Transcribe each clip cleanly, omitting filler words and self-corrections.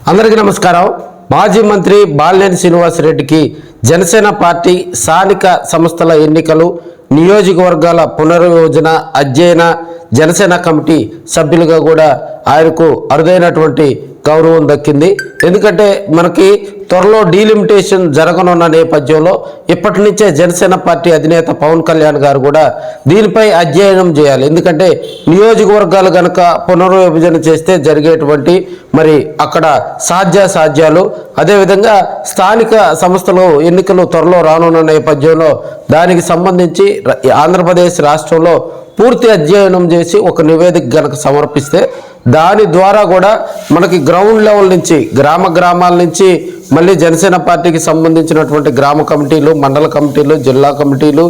అందరికీ నమస్కారం. మాజీ మంత్రి బాలినేని శ్రీనివాసరెడ్డికి జనసేన పార్టీ స్థానిక సంస్థల ఎన్నికలు, నియోజకవర్గాల పునర్విభజన అధ్యయన జనసేన కమిటీ సభ్యులుగా కూడా ఆయనకు అరుదైనటువంటి గౌరవం దక్కింది. ఎందుకంటే మనకి త్వరలో డీలిమిటేషన్ జరగనున్న నేపథ్యంలో ఇప్పటి నుంచే జనసేన పార్టీ అధినేత పవన్ కళ్యాణ్ గారు కూడా దీనిపై అధ్యయనం చేయాలి. ఎందుకంటే నియోజకవర్గాలు కనుక పునర్విభజన చేస్తే జరిగేటువంటి మరి అక్కడ సాధ్యాలు, అదేవిధంగా స్థానిక సంస్థలు ఎన్నికలు త్వరలో రానున్న నేపథ్యంలో దానికి సంబంధించి ఆంధ్రప్రదేశ్ రాష్ట్రంలో పూర్తి అధ్యయనం చేసి ఒక నివేదిక గనక సమర్పిస్తే దాని ద్వారా కూడా మనకి గ్రౌండ్ లెవెల్ నుంచి గ్రామాల నుంచి మళ్ళీ జనసేన పార్టీకి సంబంధించినటువంటి గ్రామ కమిటీలు, మండల కమిటీలు, జిల్లా కమిటీలు,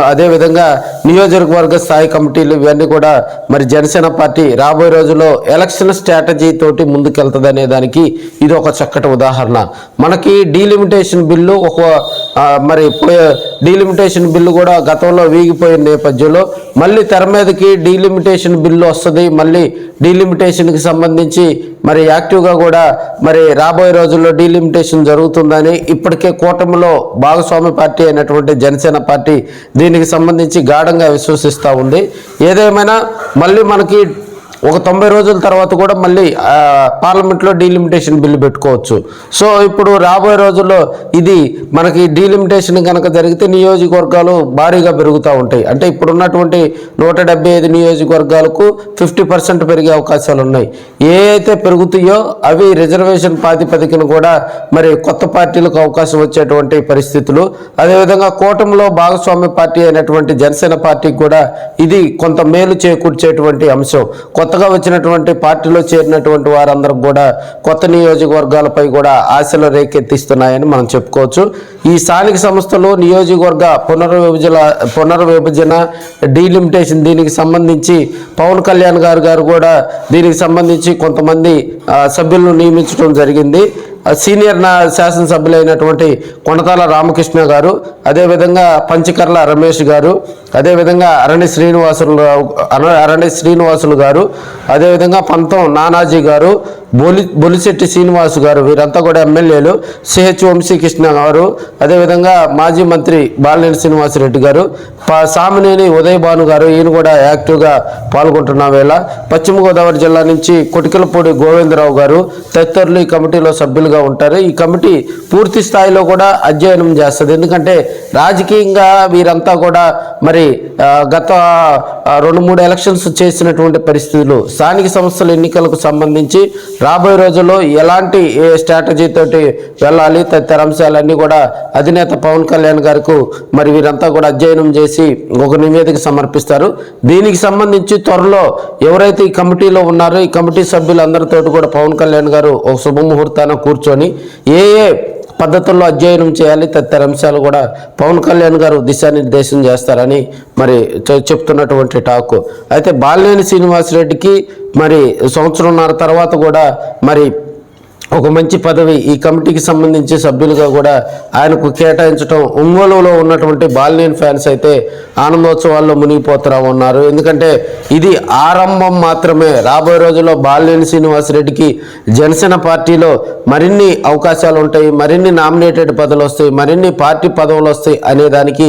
అదేవిధంగా నియోజకవర్గ స్థాయి కమిటీలు ఇవన్నీ కూడా మరి జనసేన పార్టీ రాబోయే రోజుల్లో ఎలక్షన్ స్ట్రాటజీ తోటి ముందుకెళ్తుంది అనే దానికి ఇది ఒక చక్కటి ఉదాహరణ. మనకి డీలిమిటేషన్ బిల్లు మరి డీలిమిటేషన్ బిల్లు కూడా గతంలో వీగిపోయిన నేపథ్యంలో మళ్ళీ తెర మీదకి డీలిమిటేషన్ బిల్లు వస్తుంది. మళ్ళీ డీలిమిటేషన్కి సంబంధించి మరి యాక్టివ్గా కూడా మరి రాబోయే రోజుల్లో డీలిమిటేషన్ జరుగుతుందని ఇప్పటికే కూటమిలో భాగస్వామి పార్టీ అయినటువంటి జనసేన పార్టీ దీనికి సంబంధించి గాఢంగా విశ్వసిస్తూ ఉంది. ఏదేమైనా మళ్ళీ మనకి ఒక 90 రోజుల తర్వాత కూడా మళ్ళీ పార్లమెంట్లో డీలిమిటేషన్ బిల్లు పెట్టుకోవచ్చు. సో ఇప్పుడు రాబోయే రోజుల్లో ఇది మనకి డీలిమిటేషన్ కనుక జరిగితే నియోజకవర్గాలు భారీగా పెరుగుతూ ఉంటాయి. అంటే ఇప్పుడున్నటువంటి 175 నియోజకవర్గాలకు 50% పెరిగే అవకాశాలు ఉన్నాయి. ఏ అయితే పెరుగుతాయో అవి రిజర్వేషన్ ప్రాతిపదికన కూడా మరి కొత్త పార్టీలకు అవకాశం వచ్చేటువంటి పరిస్థితులు, అదేవిధంగా కూటమిలో భాగస్వామ్య పార్టీ అయినటువంటి జనసేన పార్టీకి కూడా ఇది కొంత మేలు చేకూర్చేటువంటి అంశం. కొత్తగా వచ్చినటువంటి పార్టీలో చేరినటువంటి వారందరికి కూడా కొత్త నియోజకవర్గాలపై కూడా ఆశలు రేకెత్తిస్తున్నాయని మనం చెప్పుకోవచ్చు. ఈ స్థానిక సంస్థలు నియోజకవర్గ పునర్విభజన డీలిమిటేషన్ దీనికి సంబంధించి పవన్ కళ్యాణ్ గారు కూడా దీనికి సంబంధించి కొంతమంది సభ్యులను నియమించడం జరిగింది. సీనియర్ శాసనసభ్యులైనటువంటి కొనతాల రామకృష్ణ గారు, అదేవిధంగా పంచకర్ల రమేష్ గారు, అదేవిధంగా అరణి శ్రీనివాసులు గారు, అదేవిధంగా పంతం నానాజీ గారు, బొలిశెట్టి శ్రీనివాస్ గారు, వీరంతా కూడా ఎమ్మెల్యేలు. సిహెచ్ వంశీకృష్ణ గారు, అదేవిధంగా మాజీ మంత్రి బాలినేని శ్రీనివాసరెడ్డి గారు, సామినేని ఉదయభాను గారు, ఈయన కూడా యాక్టివ్గా పాల్గొంటున్న వేళ పశ్చిమ గోదావరి జిల్లా నుంచి కొటికలపూడి గోవిందరావు గారు తదితరులు ఈ కమిటీలో సభ్యులుగా ఉంటారు. ఈ కమిటీ పూర్తి స్థాయిలో కూడా అధ్యయనం చేస్తుంది. ఎందుకంటే రాజకీయంగా వీరంతా కూడా మరి గత 2-3 ఎలక్షన్స్ చేసినటువంటి పరిస్థితులు, స్థానిక సంస్థల ఎన్నికలకు సంబంధించి రాబోయే రోజుల్లో ఎలాంటి స్ట్రాటజీ తోటి వెళ్ళాలి తదితర అంశాలన్నీ కూడా అధినేత పవన్ కళ్యాణ్ గారికి మరి వీరంతా కూడా అధ్యయనం చేసి ఒక నివేదిక సమర్పిస్తారు. దీనికి సంబంధించి త్వరలో ఎవరైతే ఈ కమిటీలో ఉన్నారో ఈ కమిటీ సభ్యులందరితో కూడా పవన్ కళ్యాణ్ గారు ఒక శుభముహూర్తాన కూర్చొని ఏ పద్ధతుల్లో అధ్యయనం చేయాలి తదితర అంశాలు కూడా పవన్ కళ్యాణ్ గారు దిశానిర్దేశం చేస్తారని మరి చెప్తున్నటువంటి టాక్. అయితే బాలినేని శ్రీనివాసరెడ్డికి మరి 1.5 సంవత్సరం తర్వాత కూడా మరి ఒక మంచి పదవి ఈ కమిటీకి సంబంధించి సభ్యులుగా కూడా ఆయనకు కేటాయించడం, ఒంగోలులో ఉన్నటువంటి బాలినేని ఫ్యాన్స్ అయితే ఆనందోత్సవాల్లో మునిగిపోతూ ఉన్నారు. ఎందుకంటే ఇది ఆరంభం మాత్రమే. రాబోయే రోజుల్లో బాలినేని శ్రీనివాసరెడ్డికి జనసేన పార్టీలో మరిన్ని అవకాశాలు ఉంటాయి, మరిన్ని నామినేటెడ్ పదవులు వస్తాయి, మరిన్ని పార్టీ పదవులు వస్తాయి అనేదానికి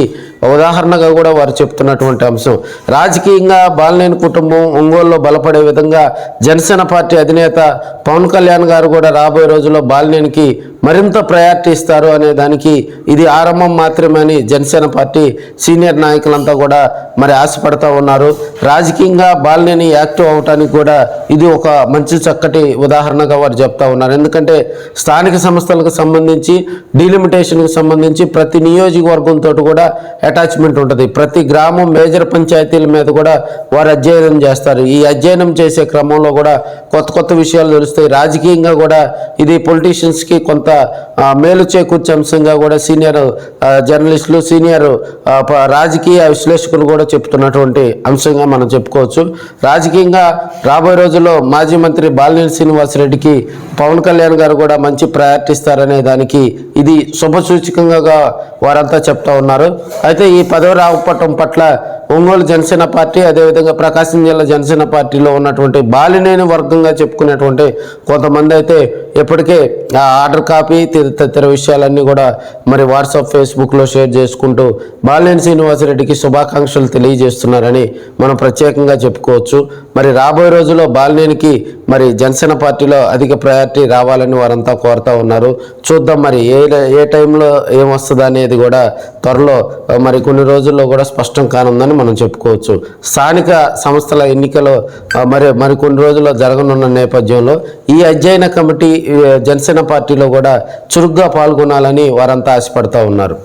ఉదాహరణగా కూడా వారు చెప్తున్నటువంటి అంశం. రాజకీయంగా బాలినేని కుటుంబం ఒంగోలులో బలపడే విధంగా జనసేన పార్టీ అధినేత పవన్ కళ్యాణ్ గారు కూడా రాబోయే రోజుల్లో బాలినేనికి మరింత ప్రయారిటీ ఇస్తారు అనే దానికి ఇది ఆరంభం మాత్రమే అని జనసేన పార్టీ సీనియర్ నాయకులంతా కూడా మరి ఆశపడతా ఉన్నారు. రాజకీయంగా బాలినేని యాక్టివ్ అవడానికి కూడా ఇది ఒక మంచి చక్కటి ఉదాహరణగా వారు చెప్తా ఉన్నారు. ఎందుకంటే స్థానిక సంస్థలకు సంబంధించి డీలిమిటేషన్కి సంబంధించి ప్రతి నియోజకవర్గంతో కూడా అటాచ్మెంట్ ఉంటుంది. ప్రతి గ్రామం మేజర్ పంచాయతీల మీద కూడా వారు అధ్యయనం చేస్తారు. ఈ అధ్యయనం చేసే క్రమంలో కూడా కొత్త విషయాలు తెలుస్తాయి. రాజకీయంగా కూడా ఇది పొలిటీషియన్స్కి కొంత మేలు చేకూర్చే అంశంగా కూడా సీనియర్ జర్నలిస్టులు, సీనియర్ రాజకీయ విశ్లేషకులు కూడా చెప్తున్నటువంటి అంశంగా మనం చెప్పుకోవచ్చు. రాజకీయంగా రాబోయే రోజుల్లో మాజీ మంత్రి బాలినేని శ్రీనివాసరెడ్డికి పవన్ కళ్యాణ్ గారు కూడా మంచి ప్రయారిటీ ఇస్తారనే దానికి ఇది శుభ సూచకంగా వారంతా చెప్తా ఉన్నారు. అయితే ఈ పదవి రావటం పట్ల ఒంగోలు జనసేన పార్టీ, అదేవిధంగా ప్రకాశం జిల్లా జనసేన పార్టీలో ఉన్నటువంటి బాలినేని వర్గంగా చెప్పుకునేటువంటి కొంతమంది అయితే ఇప్పటికే ఆ ఆర్డర్ కాపీ తదితర విషయాలన్నీ కూడా మరి వాట్సాప్ ఫేస్బుక్లో షేర్ చేసుకుంటూ బాలినేని శ్రీనివాసరెడ్డికి శుభాకాంక్షలు తెలియజేస్తున్నారని మనం ప్రత్యేకంగా చెప్పుకోవచ్చు. మరి రాబోయే రోజుల్లో బాలినేనికి మరి జనసేన పార్టీలో అధిక ప్రయారిటీ రావాలని వారంతా కోరుతా ఉన్నారు. చూద్దాం మరి ఏ టైంలో ఏమొస్తుంది అనేది కూడా త్వరలో మరి కొన్ని రోజుల్లో కూడా స్పష్టం కానుందని మనం చెప్పుకోవచ్చు. స్థానిక సంస్థల ఎన్నికలు మరి కొన్ని రోజుల్లో జరగనున్న నేపథ్యంలో ఈ అధ్యయన కమిటీ జనసేన పార్టీలో కూడా చురుగ్గా పాల్గొనాలని వారంతా ఆశపడతా ఉన్నారు.